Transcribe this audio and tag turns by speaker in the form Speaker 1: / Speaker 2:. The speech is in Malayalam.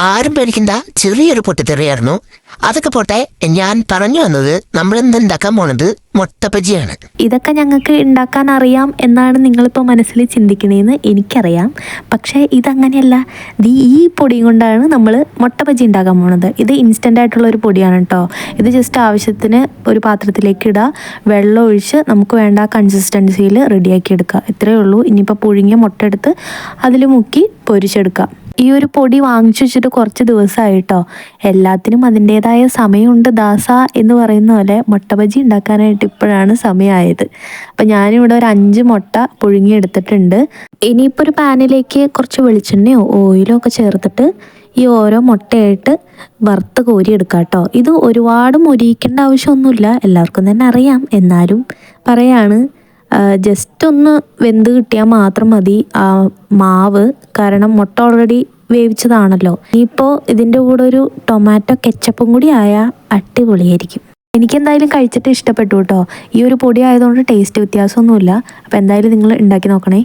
Speaker 1: ആരും പേടിക്കണ്ട, ചെറിയൊരു പൊട്ടിത്തെറിയായിരുന്നു. അതൊക്കെ പോട്ടെ, ഞാൻ പറഞ്ഞു വന്നത് നമ്മളിന്ന് ഉണ്ടാക്കാൻ പോണത് മുട്ട ബജിയാണ്.
Speaker 2: ഇതൊക്കെ ഞങ്ങൾക്ക് ഉണ്ടാക്കാൻ അറിയാം എന്നാണ് നിങ്ങളിപ്പോൾ മനസ്സിൽ ചിന്തിക്കണേന്ന് എനിക്കറിയാം. പക്ഷേ ഇതങ്ങനെയല്ല. ഈ പൊടിയും കൊണ്ടാണ് നമ്മൾ മുട്ട ബജി ഉണ്ടാക്കാൻ പോണത്. ഇത് ഇൻസ്റ്റൻ്റ് ആയിട്ടുള്ള ഒരു പൊടിയാണ് കേട്ടോ. ഇത് ജസ്റ്റ് ആവശ്യത്തിന് ഒരു പാത്രത്തിലേക്ക് ഇടുക, വെള്ളം ഒഴിച്ച് നമുക്ക് വേണ്ട കൺസിസ്റ്റൻസിയിൽ റെഡിയാക്കി എടുക്കുക. ഇത്രയേ ഉള്ളൂ. ഇനിയിപ്പോൾ പുഴുങ്ങിയ മുട്ട എടുത്ത് അതിൽ മുക്കി പൊരിച്ചെടുക്കുക. ഈ ഒരു പൊടി വാങ്ങിച്ചു വെച്ചിട്ട് കുറച്ച് ദിവസമായിട്ടോ. എല്ലാത്തിനും അതിൻ്റേതായ സമയമുണ്ട് ദാസ എന്ന് പറയുന്ന പോലെ മുട്ട ബജി ഉണ്ടാക്കാനായിട്ട് ഇപ്പോഴാണ് സമയമായത്. അപ്പം ഞാനിവിടെ ഒരു 5 മുട്ട പുഴുങ്ങിയെടുത്തിട്ടുണ്ട്. ഇനിയിപ്പോൾ ഒരു പാനിലേക്ക് കുറച്ച് വെളിച്ചെണ്ണയോ ഓയിലോ ഒക്കെ ചേർത്തിട്ട് ഈ ഓരോ മുട്ടയായിട്ട് വറുത്ത് കോരിയെടുക്കുക കേട്ടോ. ഇത് ഒരുപാട് മൊരിയിക്കേണ്ട ആവശ്യമൊന്നുമില്ല, എല്ലാവർക്കും തന്നെ അറിയാം. എന്നാലും പറയാണ്, ജസ്റ്റ് ഒന്ന് വെന്ത് കിട്ടിയാൽ മാത്രം മതി ആ മാവ്. കാരണം മുട്ട ഓൾറെഡി വേവിച്ചതാണല്ലോ. ഇനിയിപ്പോൾ ഇതിൻ്റെ കൂടെ ഒരു ടൊമാറ്റോ കെച്ചപ്പും കൂടി ആയാൽ അടിപൊളിയായിരിക്കും. എനിക്കെന്തായാലും കഴിച്ചിട്ട് ഇഷ്ടപ്പെട്ടു കേട്ടോ. ഈ ഒരു പൊടി ആയതുകൊണ്ട് ടേസ്റ്റ് വ്യത്യാസമൊന്നുമില്ല. അപ്പോൾ എന്തായാലും നിങ്ങൾ ഉണ്ടാക്കി നോക്കണേ.